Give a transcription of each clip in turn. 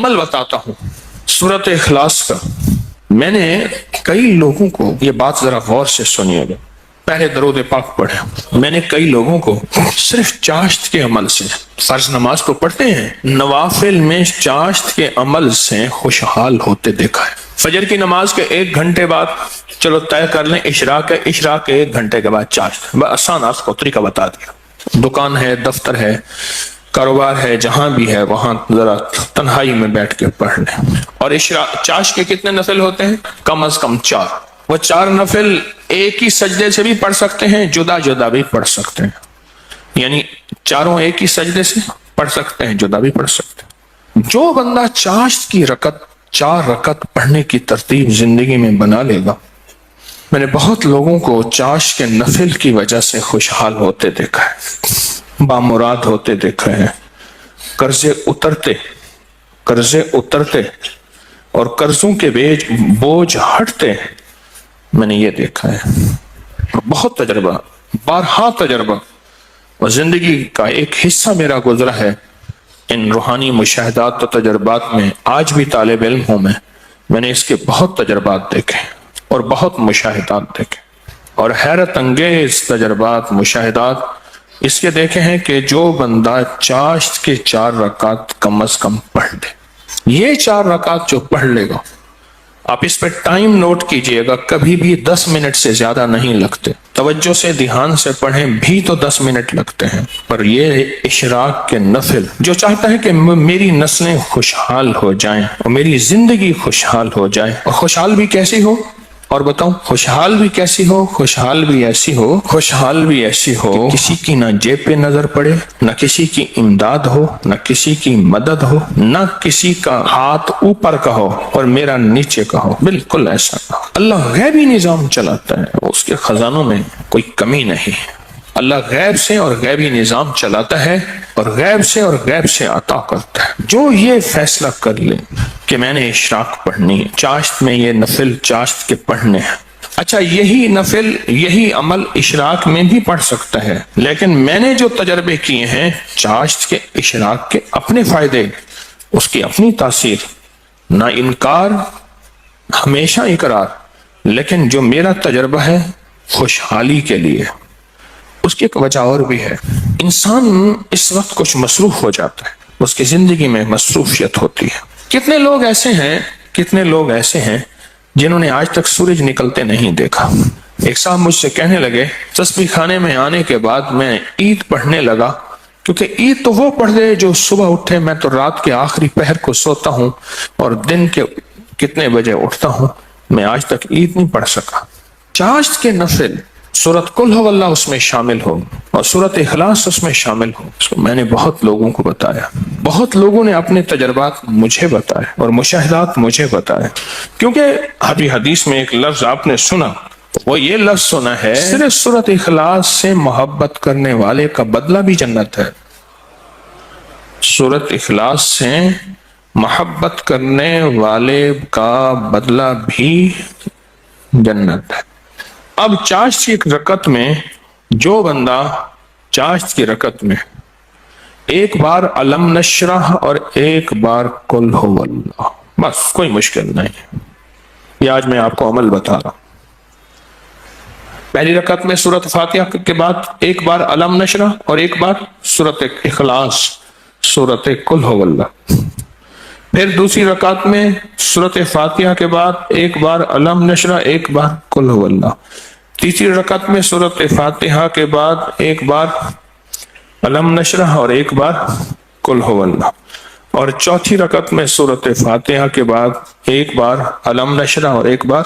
عمل بتاتا ہوں سورۃ اخلاص کا. میں نے کئی لوگوں کو، یہ بات ذرا غور سے سنیے گا، پہلے درود پاک پڑھے. میں نے کئی لوگوں کو صرف چاشت کے عمل سے، فرض نماز تو پڑھتے ہیں، نوافل میں چاشت کے عمل سے خوشحال ہوتے دیکھا ہے. فجر کی نماز کے 1 گھنٹے بعد چلو طے کر لیں اشراق ہے، اشراق کے 1 گھنٹے کے بعد چاشت. آسان آپ کو طریقہ بتا دیا. دکان ہے، دفتر ہے، کاروبار ہے، جہاں بھی ہے وہاں ذرا تنہائی میں بیٹھ کے پڑھ لیں. اور چاشت کے کتنے نفل ہوتے ہیں؟ کم از کم 4. وہ 4 نفل ایک ہی سجدے سے بھی پڑھ سکتے ہیں، جدا جدا بھی پڑھ سکتے ہیں. یعنی چاروں ایک ہی سجدے سے پڑھ سکتے ہیں، جدا بھی پڑھ سکتے ہیں. جو بندہ چاشت کی 4 رکعت پڑھنے کی ترتیب زندگی میں بنا لے گا، میں نے بہت لوگوں کو چاشت کے نفل کی وجہ سے خوشحال ہوتے دیکھا ہے، بامراد ہوتے دیکھا ہے، قرضے اترتے اور قرضوں کے بوجھ ہٹتے، میں نے یہ دیکھا ہے. بہت تجربہ، بارہا تجربہ، اور زندگی کا ایک حصہ میرا گزرا ہے ان روحانی مشاہدات و تجربات میں. آج بھی طالب علم ہوں میں نے اس کے بہت تجربات دیکھے اور بہت مشاہدات دیکھے، اور حیرت انگیز تجربات، مشاہدات اس کے دیکھے ہیں کہ جو بندہ چاشت کے 4 رکعت کم از کم پڑھ لے، یہ 4 رکعت جو پڑھ لے گا، آپ اس پہ ٹائم نوٹ کیجئے گا، کبھی بھی 10 منٹ سے زیادہ نہیں لگتے. توجہ سے دھیان سے پڑھیں بھی تو 10 منٹ لگتے ہیں. پر یہ اشراق کے نفل جو چاہتا ہے کہ میری نسلیں خوشحال ہو جائیں اور میری زندگی خوشحال ہو جائے، اور خوشحال بھی کیسی ہو، اور بتاؤں خوشحال بھی کیسی ہو، خوشحال بھی ایسی ہو کہ کسی کی نہ جیب پہ نظر پڑے، نہ کسی کی امداد ہو، نہ کسی کی مدد ہو، نہ کسی کا ہاتھ اوپر کا ہو اور میرا نیچے کا ہو. بالکل ایسا نہ ہو. اللہ غیبی نظام چلاتا ہے، اس کے خزانوں میں کوئی کمی نہیں. اللہ غیب سے اور غیبی نظام چلاتا ہے اور غیب سے عطا کرتا ہے. جو یہ فیصلہ کر لے کہ میں نے اشراق پڑھنی ہے، چاشت میں یہ نفل چاشت کے پڑھنے ہیں. اچھا، یہی نفل، یہی عمل اشراق میں بھی پڑھ سکتا ہے، لیکن میں نے جو تجربے کیے ہیں چاشت کے، اشراق کے اپنے فائدے، اس کی اپنی تاثیر، نہ انکار ہمیشہ اقرار، لیکن جو میرا تجربہ ہے خوشحالی کے لیے. اس کی ایک وجہ اور بھی ہے. انسان اس وقت کچھ مصروف ہو جاتا ہے، اس کی زندگی میں مصروفیت ہوتی ہے. کتنے لوگ ایسے ہیں جنہوں نے آج تک سورج نکلتے نہیں دیکھا. ایک صاحب مجھ سے کہنے لگے تسبیح خانے میں آنے کے بعد میں عید پڑھنے لگا، کیونکہ عید تو وہ پڑھ دے جو صبح اٹھے، میں تو رات کے آخری پہر کو سوتا ہوں اور دن کے کتنے بجے اٹھتا ہوں، میں آج تک عید نہیں پڑھ سکا. چاشت کے نفل سورۃ قل ہو اللہ اس میں شامل ہو اور سورۃ اخلاص اس میں شامل ہو. اس کو میں نے بہت لوگوں کو بتایا، بہت لوگوں نے اپنے تجربات مجھے بتائے اور مشاہدات مجھے بتائے. کیونکہ ابھی حدیث میں ایک لفظ آپ نے سنا، وہ یہ لفظ سنا ہے صرف سورۃ اخلاص سے محبت کرنے والے کا بدلہ بھی جنت ہے. سورۃ اخلاص سے محبت کرنے والے کا بدلہ بھی جنت ہے. اب چاشت کی رکعت میں جو بندہ چاشت کی رکعت میں ایک بار علم نشرح اور ایک بار قل ہو اللہ، بس کوئی مشکل نہیں. یہ آج میں آپ کو عمل بتا رہا ہوں. پہلی رکعت میں سورۃ فاتحہ کے بعد ایک بار علم نشرح اور ایک بار سورۃ اخلاص، سورۃ قل ہو اللہ. پھر دوسری رکعت میں سورۃ فاتحہ کے بعد ایک بار علم نشرح، ایک بار قل ہو اللہ. تیسری رکعت میں سورۃ فاتحہ کے بعد ایک بار علم نشرح اور ایک بار قل ہو اللہ. اور چوتھی رکعت میں سورۃ فاتحہ کے بعد ایک بار علم نشرح اور ایک بار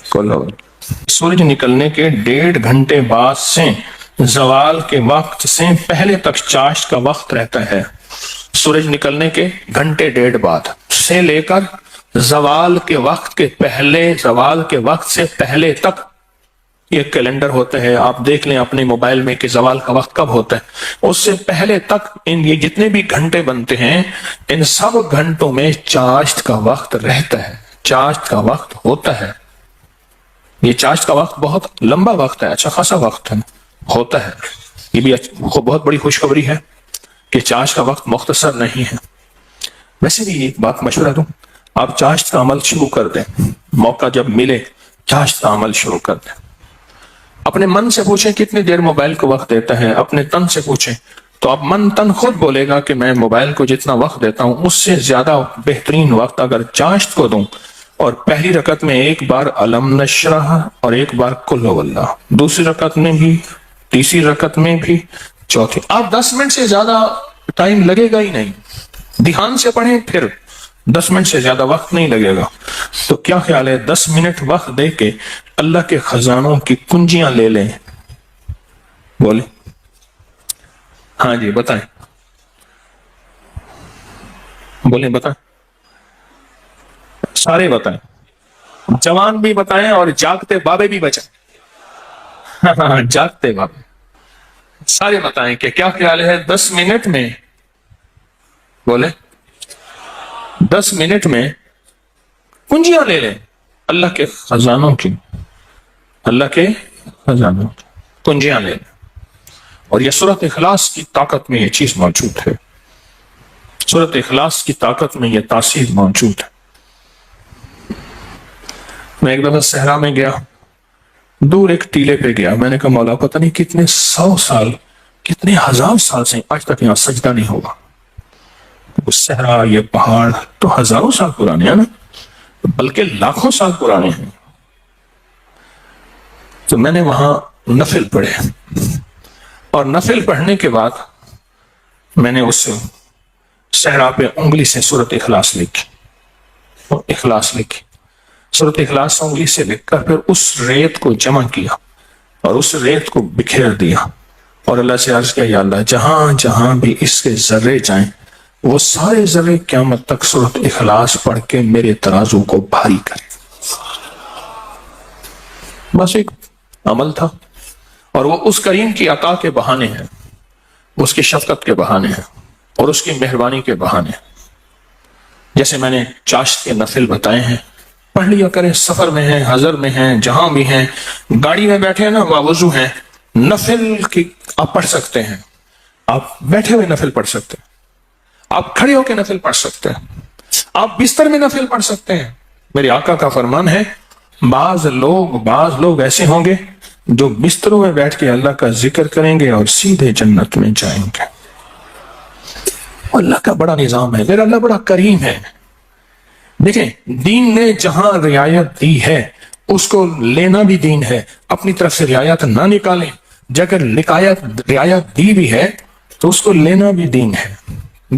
قل ہو اللہ. سورج نکلنے کے 1.5 گھنٹے بعد سے زوال کے وقت سے پہلے تک چاشت کا وقت رہتا ہے. سورج نکلنے کے 1.5 گھنٹے بعد سے لے کر زوال کے وقت سے پہلے تک یہ کیلنڈر ہوتا ہے، آپ دیکھ لیں اپنے موبائل میں کہ زوال کا وقت کب ہوتا ہے. اس سے پہلے تک یہ جتنے بھی گھنٹے بنتے ہیں ان سب گھنٹوں میں چاشت کا وقت رہتا ہے، چاشت کا وقت ہوتا ہے. یہ چاشت کا وقت بہت لمبا وقت ہے، اچھا خاصا وقت ہوتا ہے. یہ بھی بہت بڑی خوشخبری ہے کہ چاشت کا وقت مختصر نہیں ہے. ویسے بھی ایک بات مشورہ دوں، آپ چاشت کا عمل شروع کر دیں، موقع جب ملے چاشت کا عمل شروع کر دیں۔ اپنے من سے پوچھیں کتنی دیر موبائل کو وقت دیتا ہے، اپنے تن سے پوچھیں تو اب من تن خود بولے گا کہ میں موبائل کو جتنا وقت دیتا ہوں اس سے زیادہ بہترین وقت اگر چاشت کو دوں، اور پہلی رکعت میں ایک بار علم نشرح اور ایک بار قل هو اللہ، دوسری رکعت میں بھی، تیسری رکعت میں بھی، چوتھی، آپ 10 منٹ سے زیادہ ٹائم لگے گا ہی نہیں، دھیان سے پڑھیں، پھر 10 منٹ سے زیادہ وقت نہیں لگے گا۔ تو کیا خیال ہے 10 منٹ وقت دے کے اللہ کے خزانوں کی کنجیاں لے لیں؟ بولیں، ہاں جی بتائیں، بولیں بتائیں، سارے بتائیں، جوان بھی بتائیں اور جاگتے بابے بھی بچائیں، ہاں جاگتے بابے سارے بتائیں کہ کیا خیال ہے 10 منٹ میں، بولیں 10 منٹ میں کنجیاں لے لیں اللہ کے خزانوں کی، اللہ کے خزانوں کی کنجیاں لے لیں۔ اور یہ سورۃ اخلاص کی طاقت میں یہ چیز موجود ہے، سورۃ اخلاص کی طاقت میں یہ تاثیر موجود ہے۔ میں ایک دفعہ صحرا میں گیا، دور ایک ٹیلے پہ گیا، میں نے کہا مولا پتہ نہیں کتنے 100 سال کتنے 1000 سال سے آج تک یہاں سجدہ نہیں ہوگا۔ وہ صحرا، یہ پہاڑ تو ہزاروں سال پرانے ہیں نا، بلکہ لاکھوں سال پرانے ہیں۔ تو میں نے وہاں نفل پڑھے، اور نفل پڑھنے کے بعد میں نے اس صحرا پہ انگلی سے سورۃ اخلاص لکھی، اخلاص لکھی، سورۃ اخلاص انگلی سے لکھ کر پھر اس ریت کو جمع کیا اور اس ریت کو بکھیر دیا، اور اللہ سے عرض کیا یا اللہ جہاں جہاں بھی اس کے ذرے جائیں وہ سارے ذرے قیامت تک سورۃ اخلاص پڑھ کے میرے ترازو کو بھاری کریں۔ بس ایک عمل تھا، اور وہ اس کریم کی عطا کے بہانے ہیں، اس کی شفقت کے بہانے ہیں، اور اس کی مہربانی کے بہانے ہیں۔ جیسے میں نے چاشت کے نفل بتائے ہیں، پڑھ لیا کریں، سفر میں ہیں، حضر میں ہیں، جہاں بھی ہیں، گاڑی میں بیٹھے ہیں نا، وضو ہیں، نفل کی آپ پڑھ سکتے ہیں، آپ بیٹھے ہوئے نفل پڑھ سکتے ہیں، آپ کھڑے ہو کے نفل پڑھ سکتے ہیں، آپ بستر میں نفل پڑھ سکتے ہیں۔ میرے آقا کا فرمان ہے بعض لوگ ایسے ہوں گے جو بستروں میں بیٹھ کے اللہ کا ذکر کریں گے اور سیدھے جنت میں جائیں گے۔ اللہ کا بڑا نظام ہے، میرا اللہ بڑا کریم ہے۔ دیکھیں دین نے جہاں رعایت دی ہے اس کو لینا بھی دین ہے، اپنی طرف سے رعایت نہ نکالیں، اگر رعایت دی بھی ہے تو اس کو لینا بھی دین ہے۔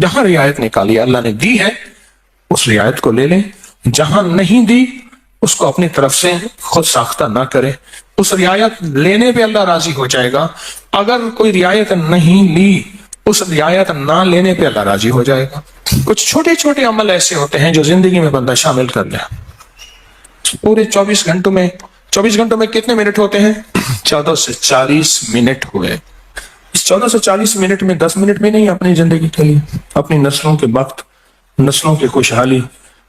جہاں رعایت نکالی اللہ نے دی ہے اس رعایت کو لے لیں، جہاں نہیں دی اس کو اپنی طرف سے خود ساختہ نہ کرے، اس رعایت لینے پہ اللہ راضی ہو جائے گا۔ اگر کوئی رعایت نہیں لی اس رعایت نہ لینے پہ اللہ راضی ہو جائے گا۔ کچھ چھوٹے چھوٹے عمل ایسے ہوتے ہیں جو زندگی میں بندہ شامل کر لے۔ پورے 24 گھنٹوں میں کتنے منٹ ہوتے ہیں؟ 14 سے 40 منٹ ہوئے۔ اس 14 سے 40 منٹ میں 10 منٹ میں نہیں، اپنی زندگی کے لیے، اپنی نسلوں کے وقت، نسلوں کی خوشحالی،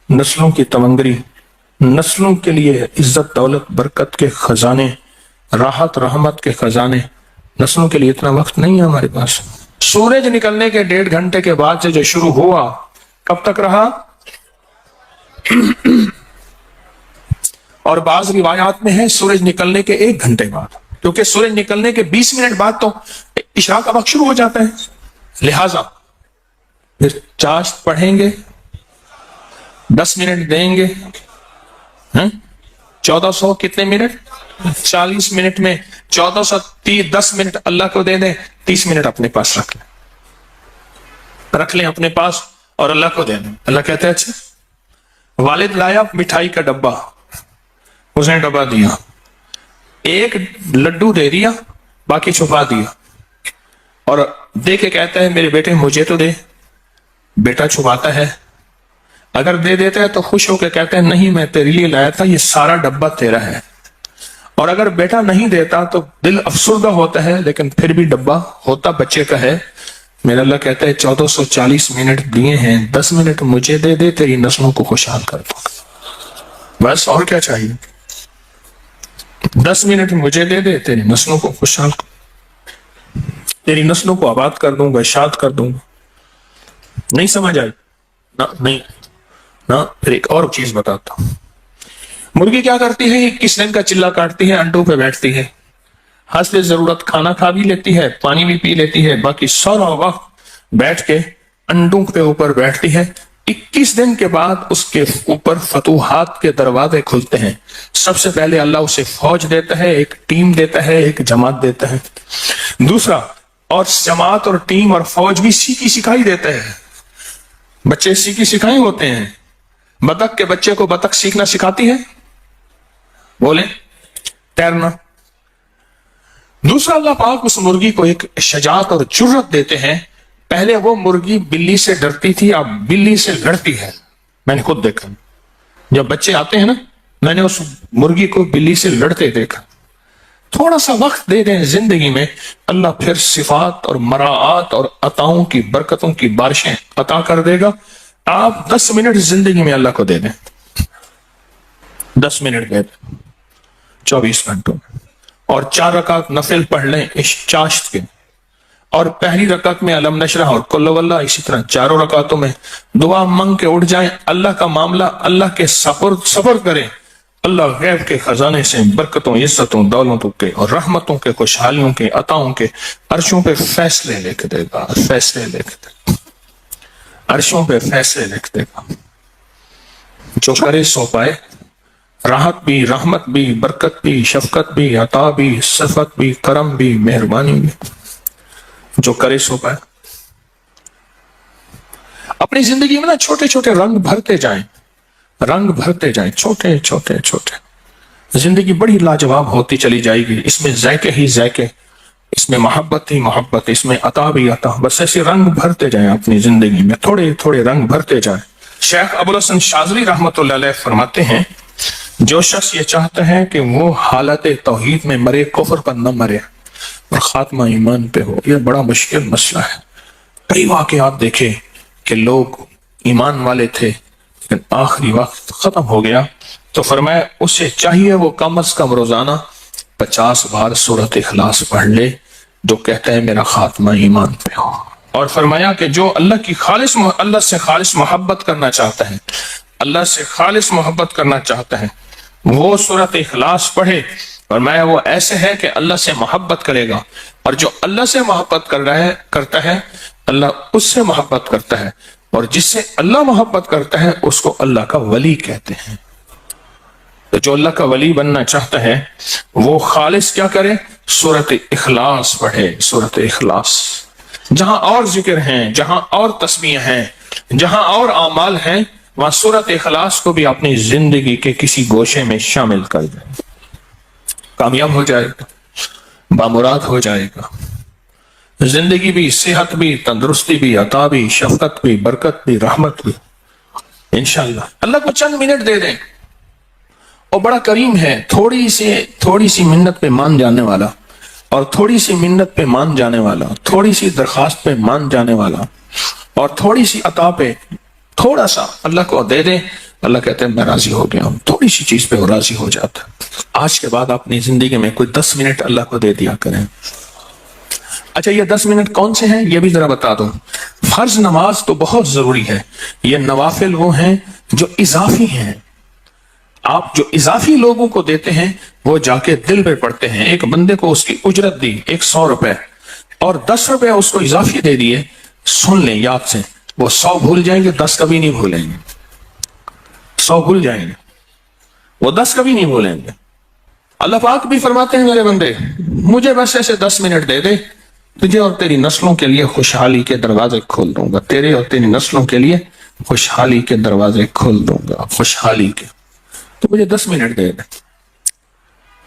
نسلوں کی تمنگری، نسلوں کے لیے عزت دولت برکت کے خزانے، راحت رحمت کے خزانے، نسلوں کے لیے اتنا وقت نہیں ہے ہمارے پاس۔ سورج نکلنے کے 1.5 گھنٹے کے بعد سے جو شروع ہوا کب تک رہا؟ اور بعض روایات میں ہے سورج نکلنے کے 1 گھنٹے بعد، کیونکہ سورج نکلنے کے 20 منٹ بعد تو عشاء کا وقت شروع ہو جاتا ہے، لہذا پھر چاشت پڑھیں گے، 10 منٹ دیں گے، 1400 کتنے منٹ؟ 40 منٹ میں 10 منٹ اللہ کو دے دیں، 30 منٹ اپنے پاس رکھ لیں اپنے پاس اور اللہ کو دے دیں۔ اللہ کہتے ہیں اچھا والد لایا مٹھائی کا ڈبہ، اس نے ڈبہ دیا، ایک لڈو دے دیا، باقی چھپا دیا، اور دے کے کہتا ہے میرے بیٹے مجھے تو دے۔ بیٹا چھپاتا ہے، اگر دے دیتا ہے تو خوش ہو کے کہتے ہیں نہیں میں تیرے لیے لایا تھا، یہ سارا ڈبہ تیرا ہے۔ اور اگر بیٹا نہیں دیتا تو دل افسردہ ہوتا ہے، لیکن پھر بھی ڈبہ ہوتا بچے کا ہے۔ میرا اللہ کہتا ہے 1440 منٹ دیے ہیں، 10 منٹ مجھے دے دے، تیری نسلوں کو خوشحال کر دوں، بس اور کیا چاہیے؟ 10 منٹ مجھے دے دے، تیری نسلوں کو خوشحال تیری نسلوں کو آباد کر دوں گا، اشاد کر دوں گا۔ نہیں سمجھ آئی؟ نہیں نا، پھر ایک اور چیز بتاتا ہوں. مرغی کیا کرتی ہے؟ 21 دن کا چلا کاٹتی ہے، انڈوں پہ بیٹھتی ہے، حسب ضرورت کھانا کھا بھی لیتی ہے، پانی بھی پی لیتی ہے، باقی سارا وقت بیٹھ کے انڈوں کے اوپر بیٹھتی ہے. 21 دن کے بعد اس کے اوپر فتوحات کے دروازے کھلتے ہیں. سب سے پہلے اللہ اسے فوج دیتا ہے، ایک ٹیم دیتا ہے، ایک جماعت دیتا ہے. دوسرا، اور جماعت اور ٹیم اور فوج بھی سیکھی سکھائی دیتا ہے. بچے سیکھی سکھائی ہوتے ہیں. بطخ کے بچے کو بطخ سیکھنا سکھاتی ہے، بولیں تیرنا. دوسرا، اللہ پاک اس مرغی کو ایک شجاعت اور جرت دیتے ہیں. پہلے وہ مرغی بلی سے ڈرتی تھی، اب بلی سے لڑتی ہے. میں نے خود دیکھا، جب بچے آتے ہیں نا، میں نے اس مرغی کو بلی سے لڑتے دیکھا. تھوڑا سا وقت دے دیں زندگی میں، اللہ پھر صفات اور مراعات اور عطاؤں کی برکتوں کی بارشیں عطا کر دے گا. آپ 10 منٹ زندگی میں اللہ کو دے دیں، 10 منٹ دے دیں 24 گھنٹوں میں، اور 4 رکعت نفل پڑھ لیں اس چاشت کے، اور پہلی رکعت میں علم نشرح اور قل واللہ، اسی طرح 4 رکعتوں میں دعا مانگ کے اٹھ جائیں. اللہ کا معاملہ اللہ کے سفر کریں. اللہ غیب کے خزانے سے برکتوں، عزتوں، دولتوں کے اور رحمتوں کے، خوشحالیوں کے، عطاؤں کے عرشوں پہ فیصلے لے کے دے گا، فیصلے لے کے دے گا، عرشوں پہ فیصلے لے کے دے گا. جو کرے سو پائے، راحت بھی، رحمت بھی، برکت بھی، شفقت بھی، عطا بھی، صفت بھی، کرم بھی، مہربانی بھی. جو کرے سو پائے. اپنی زندگی میں نا چھوٹے چھوٹے رنگ بھرتے جائیں، رنگ بھرتے جائیں، چھوٹے چھوٹے چھوٹے. زندگی بڑی لاجواب ہوتی چلی جائے گی. اس میں ذائقے ہی ذائقے، اس میں محبت ہی محبت، اس میں عطا بھی عطا. بس ایسے رنگ بھرتے جائیں اپنی زندگی میں، تھوڑے تھوڑے رنگ بھرتے جائیں. شیخ ابو الحسن شاذلی رحمۃ اللہ علیہ فرماتے ہیں، جو شخص یہ چاہتا ہے کہ وہ حالت توحید میں مرے، کفر پر نہ مرے اور خاتمہ ایمان پہ ہو، یہ بڑا مشکل مسئلہ ہے. کئی واقعات دیکھے کہ لوگ ایمان والے تھے لیکن آخری وقت ختم ہو گیا، تو فرمایا اسے چاہیے وہ کم از کم روزانہ 50 بار سورۃ اخلاص پڑھ لے، جو کہتا ہے میرا خاتمہ ایمان پہ ہو. اور فرمایا کہ جو اللہ سے خالص محبت کرنا چاہتا ہے، اللہ سے خالص محبت کرنا چاہتا ہے، وہ سورۃ اخلاص پڑھے. فرمایا وہ ایسے ہے کہ اللہ سے محبت کرے گا، اور جو اللہ سے محبت کرتا ہے اللہ اس سے محبت کرتا ہے، اور جس سے اللہ محبت کرتا ہے اس کو اللہ کا ولی کہتے ہیں. تو جو اللہ کا ولی بننا چاہتا ہے وہ خالص کیا کرے؟ سورۃ اخلاص پڑھے. سورۃ اخلاص، جہاں اور ذکر ہیں، جہاں اور تسبیح ہیں، جہاں اور اعمال ہیں، وہاں سورۃ اخلاص کو بھی اپنی زندگی کے کسی گوشے میں شامل کر دیں. کامیاب ہو جائے گا، بامراد ہو جائے گا. زندگی بھی، صحت بھی، تندرستی بھی، عطا بھی، شفقت بھی، برکت بھی، رحمت بھی انشاءاللہ. اللہ کو چند منٹ دے دیں، اور بڑا کریم ہے. تھوڑی سی منت پہ مان جانے والا، اور تھوڑی سی منت پہ مان جانے والا، تھوڑی سی درخواست پہ مان جانے والا، اور تھوڑی سی عطا پہ تھوڑا سا اللہ کو دے دیں. اللہ کہتے ہیں میں راضی ہو گیا ہوں. تھوڑی سی چیز پہ وہ راضی ہو جاتا. آج کے بعد اپنی زندگی میں کوئی 10 منٹ اللہ کو دے دیا کریں. اچھا، یہ 10 منٹ کون سے ہیں یہ بھی ذرا بتا دوں. فرض نماز تو بہت ضروری ہے، یہ نوافل وہ ہیں جو اضافی ہیں. آپ جو اضافی لوگوں کو دیتے ہیں وہ جا کے دل پہ پڑتے ہیں. ایک بندے کو اس کی اجرت دی 100 روپے، اور 10 روپے اس کو اضافی دے دیے. سن لیں یاد سے، وہ 100 بھول جائیں گے، 10 کبھی نہیں بھولیں گے. 100 بھول جائیں گے، وہ 10 کبھی نہیں بھولیں گے. اللہ پاک بھی فرماتے ہیں میرے بندے مجھے بس ایسے 10 منٹ دے دے، تجھے اور تیری نسلوں کے لیے خوشحالی کے دروازے کھول دوں گا. تیرے اور تیری نسلوں کے لیے خوشحالی کے دروازے کھول دوں گا، خوشحالی کے. تو مجھے 10 منٹ دے دے.